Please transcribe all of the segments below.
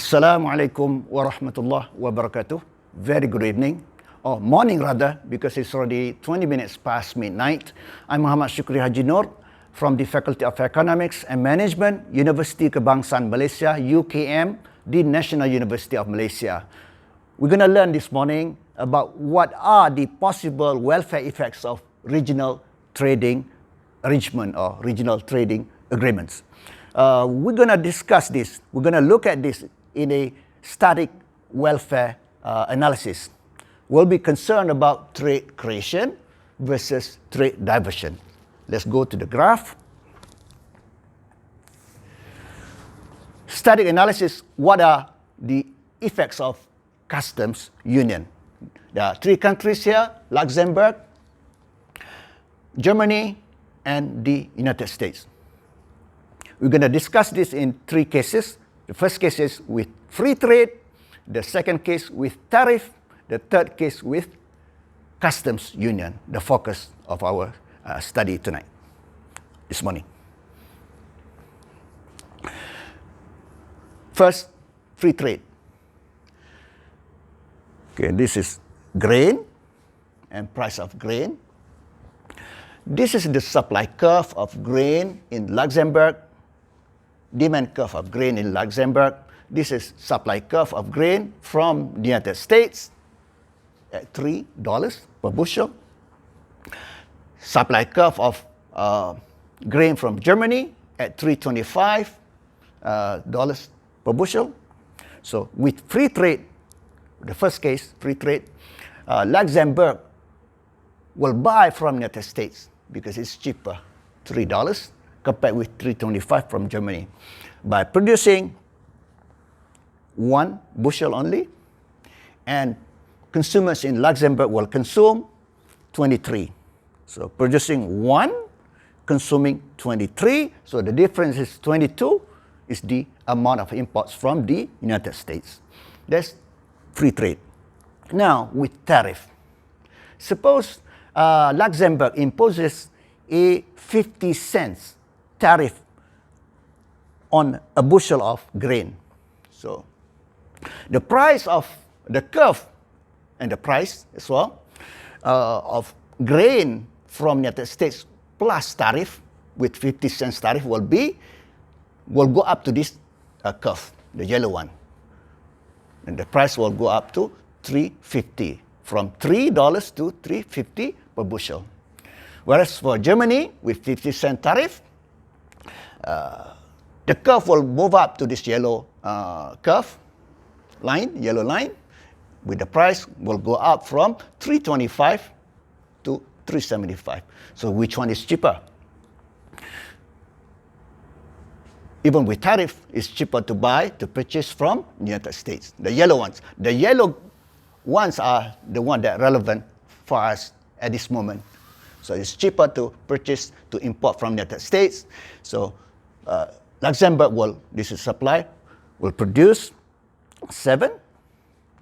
Assalamualaikum warahmatullahi wabarakatuh. Very good evening, or morning rather, because it's already 20 minutes past midnight. I'm Mohd Shukri Hajinoor from the Faculty of Economics and Management, Universiti Kebangsaan Malaysia, UKM, the National University of Malaysia. We're going to learn this morning about what are the possible welfare effects of regional trading arrangement or regional trading agreements. We're going to discuss this. We're going to look at this in a static welfare analysis. We'll be concerned about trade creation versus trade diversion. Let's go to the graph. Static analysis, what are the effects of customs union? There are three countries here: Luxembourg, Germany, and the United States. We're going to discuss this in three cases. The first case is with free trade, the second case with tariff, the third case with customs union, the focus of our study tonight, this morning. First, free trade. Okay, this is grain and price of grain. This is the supply curve of grain in Luxembourg, demand curve of grain in Luxembourg. This is supply curve of grain from the United States at $3 per bushel. Supply curve of grain from Germany at $3.25 per bushel. So with free trade, the first case, free trade, Luxembourg will buy from the United States because it's cheaper, $3, compared with $3.25 from Germany, by producing 1 bushel only, and consumers in Luxembourg will consume 23. So producing 1, consuming 23, so the difference is 22, is the amount of imports from the United States. That's free trade. Now, with tariff. Suppose Luxembourg imposes a 50 cents tariff on a bushel of grain. So the price of the curve and the price as well of grain from the United States plus tariff with 50 cents tariff will go up to this curve, the yellow one. And the price will go up to $3.50, from $3 to $3.50 per bushel. Whereas for Germany, with 50-cent tariff, the curve will move up to this yellow curve line, yellow line, with the price will go up from $3.25 to $3.75. So which one is cheaper? Even with tariff, it's cheaper to purchase from the United States. The yellow ones. The yellow ones are the one that are relevant for us at this moment. So it's cheaper to purchase, to import from the United States. So Luxembourg this is supply, will produce 7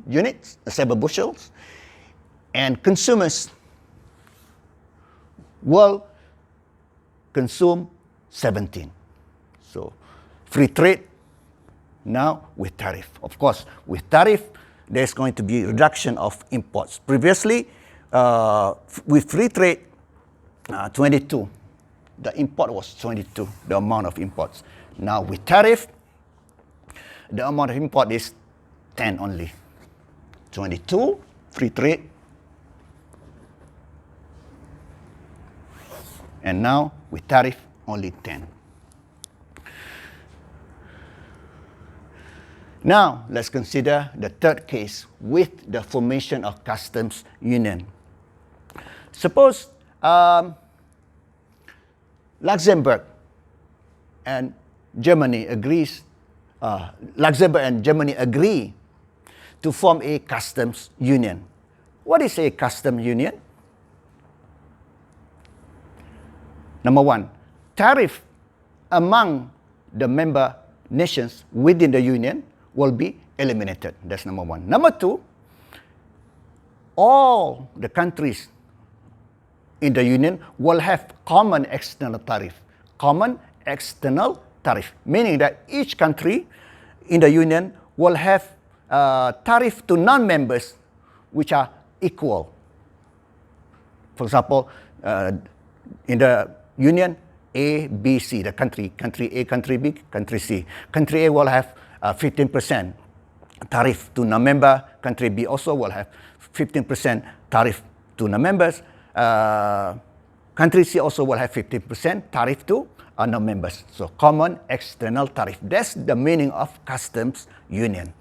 units, 7 bushels, and consumers will consume 17. So free trade now with tariff. Of course, with tariff, there's going to be reduction of imports. Previously, with free trade, 22. The import was 22, the amount of imports. Now with tariff, the amount of import is 10 only. 22, free trade. And now with tariff, only 10. Now, let's consider the third case with the formation of customs union. Suppose Luxembourg and Germany agree to form a customs union. What is a customs union? Number one, tariff among the member nations within the union will be eliminated. That's number one. Number two, all the countries in the union will have common external tariff. Common external tariff, meaning that each country in the union will have tariff to non-members which are equal. For example, in the union, A, B, C, the country A, country B, country C. Country A will have 15% tariff to non-member. Country B also will have 15% tariff to non-members. Country C also will have 15% tariff to non-members. So common external tariff. That's the meaning of customs union.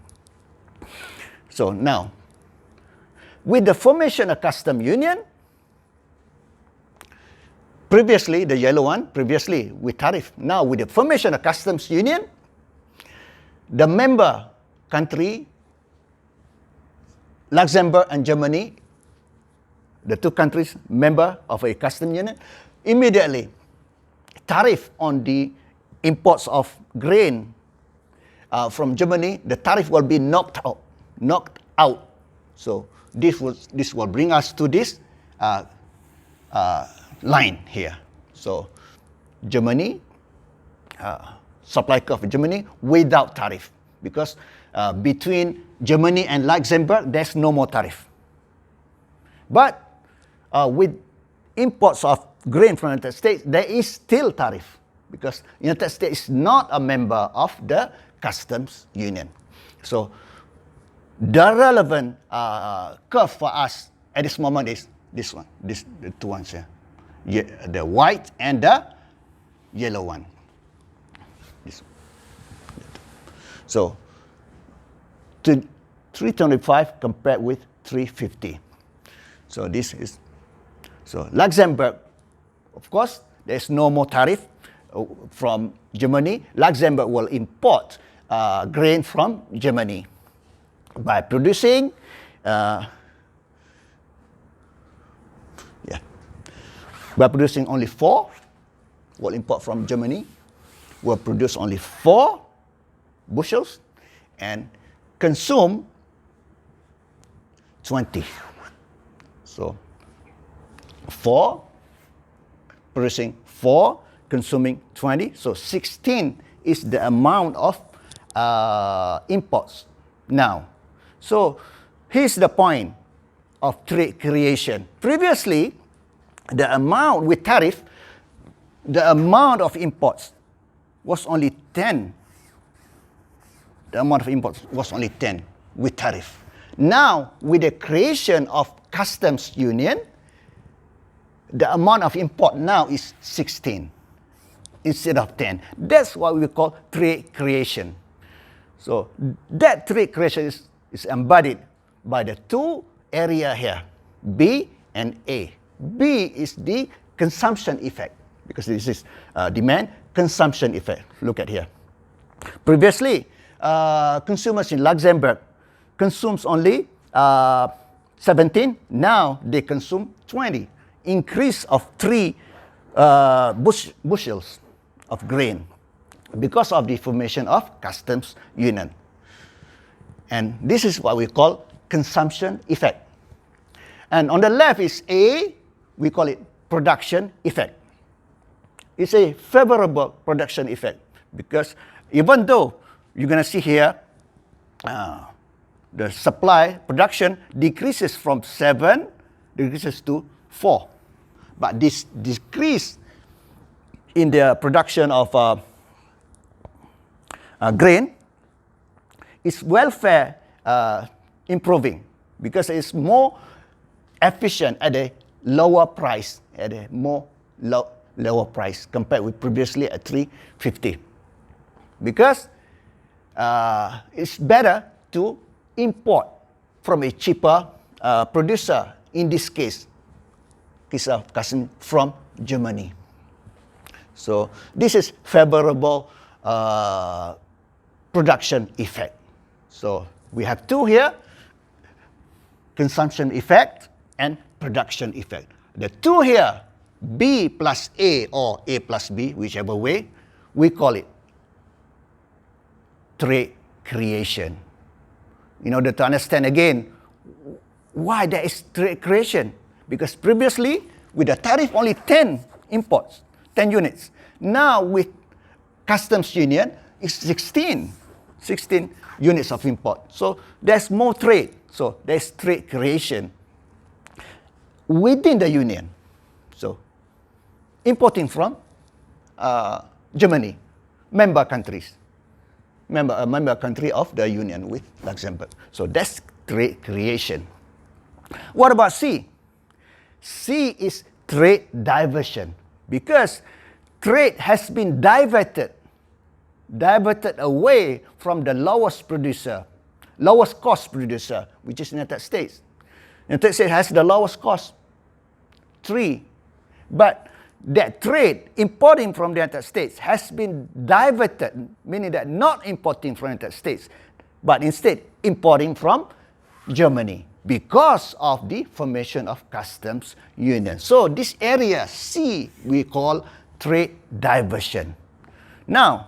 So now, with the formation of customs union, previously, the yellow one, previously with tariff. Now with the formation of customs union, the member country, Luxembourg and Germany, the two countries member of a customs union, immediately tariff on the imports of grain from Germany, the tariff will be knocked out. So this will bring us to this line here. So Germany, supply curve of Germany without tariff, because between Germany and Luxembourg there's no more tariff. But with imports of grain from the United States, there is still tariff, because the United States is not a member of the customs union. So the relevant curve for us at this moment is this one, the two ones here. The white and the yellow one. This one. So 325 compared with 350. So this is, so Luxembourg, of course, there's no more tariff from Germany. Luxembourg will import grain from Germany by producing by producing only 4, will import from Germany, will produce only 4 bushels and consume 20. So 4, producing 4, consuming 20. So 16 is the amount of imports now. So here's the point of trade creation. Previously, the amount with tariff, the amount of imports was only 10. The amount of imports was only 10 with tariff. Now, with the creation of customs union, the amount of import now is 16 instead of 10. That's what we call trade creation. So that trade creation is embodied by the two areas here, B and A. B is the consumption effect, because this is demand consumption effect. Look at here. Previously, consumers in Luxembourg consumes only 17. Now they consume 20. Increase of 3 bushels of grain because of the formation of customs union. And this is what we call consumption effect. And on the left is A. We call it production effect. It's a favorable production effect, because even though you're going to see here the supply production decreases from 7 decreases to 4, but this decrease in the production of grain is welfare improving, because it's more efficient at a lower price, at a lower price compared with previously at 350. Because it's better to import from a cheaper producer, in this case of custom from Germany. So this is favorable production effect. So we have two here, consumption effect and production effect. The two here, B plus A or A plus B, whichever way, we call it trade creation. In order to understand again why there is trade creation, because previously with the tariff only 10 imports, 10 units. Now with customs union it's 16. 16 units of import. So there's more trade. So there's trade creation within the union. So importing from Germany, member countries, member country of the union with Luxembourg. So that's trade creation. What about C? C is trade diversion, because trade has been diverted away from the lowest cost producer, which is United States. United States has the lowest cost, 3. But that trade importing from the United States has been diverted, meaning that not importing from the United States, but instead importing from Germany because of the formation of customs union. So this area C we call trade diversion. Now,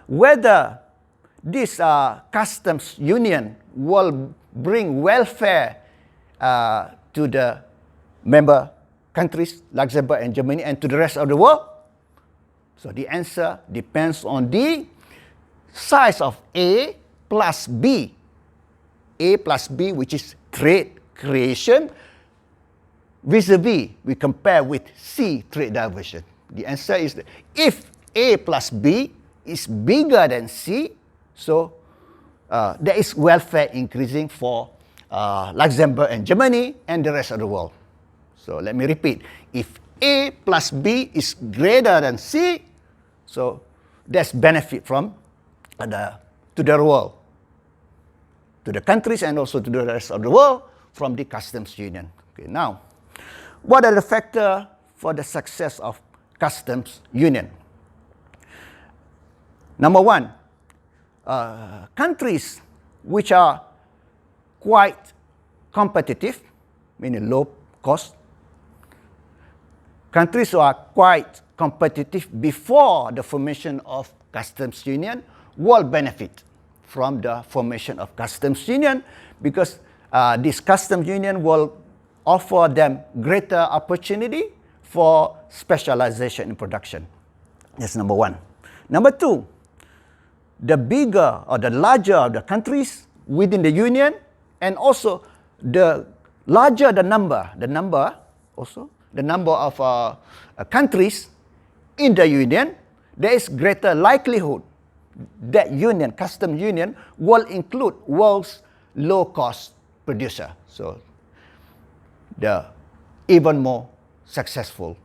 whether this customs union will bring welfare to the member countries, Luxembourg and Germany, and to the rest of the world? So the answer depends on the size of A plus B. A plus B, which is trade creation, vis-a-vis, we compare with C, trade diversion. The answer is that if A plus B is bigger than C, so there is welfare increasing for Luxembourg and Germany and the rest of the world. So let me repeat. If A plus B is greater than C, so there's benefit from to the world, to the countries and also to the rest of the world from the customs union. Okay, now, what are the factors for the success of customs union? Number 1, countries which are quite competitive, meaning low cost, countries who are quite competitive before the formation of customs union will benefit from the formation of customs union, because this customs union will offer them greater opportunity for specialization in production. That's number 1. Number 2, the bigger or the larger the countries within the union, and also the larger the number of countries in the union, there is greater likelihood that union, customs union, will include world's low-cost producer. So, the even more successful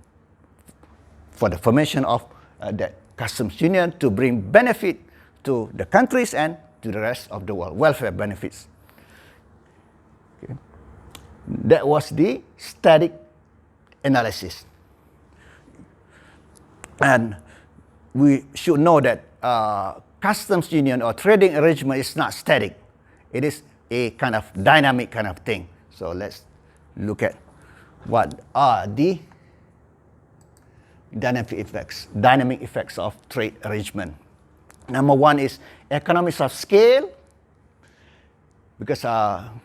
for the formation of that customs union to bring benefit to the countries and to the rest of the world, welfare benefits. Okay. That was the static analysis. And we should know that customs union or trading arrangement is not static. It is a kind of dynamic kind of thing. So let's look at what are the dynamic effects of trade arrangement. Number 1 is economies of scale, because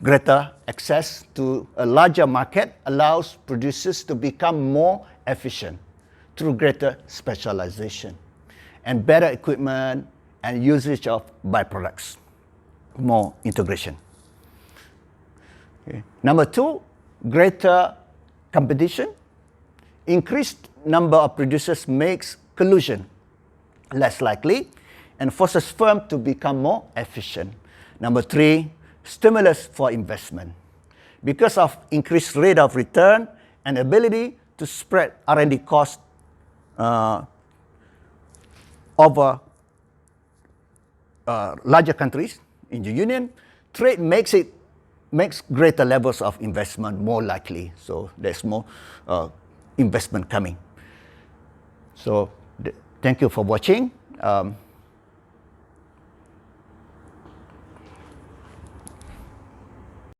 greater access to a larger market allows producers to become more efficient through greater specialization and better equipment and usage of byproducts, more integration. Okay. Number 2, greater competition. Increased number of producers makes collusion less likely and forces firms to become more efficient. Number 3, stimulus for investment. Because of increased rate of return and ability to spread R&D costs over larger countries in the union, trade makes greater levels of investment more likely. So there's more investment coming. So thank you for watching.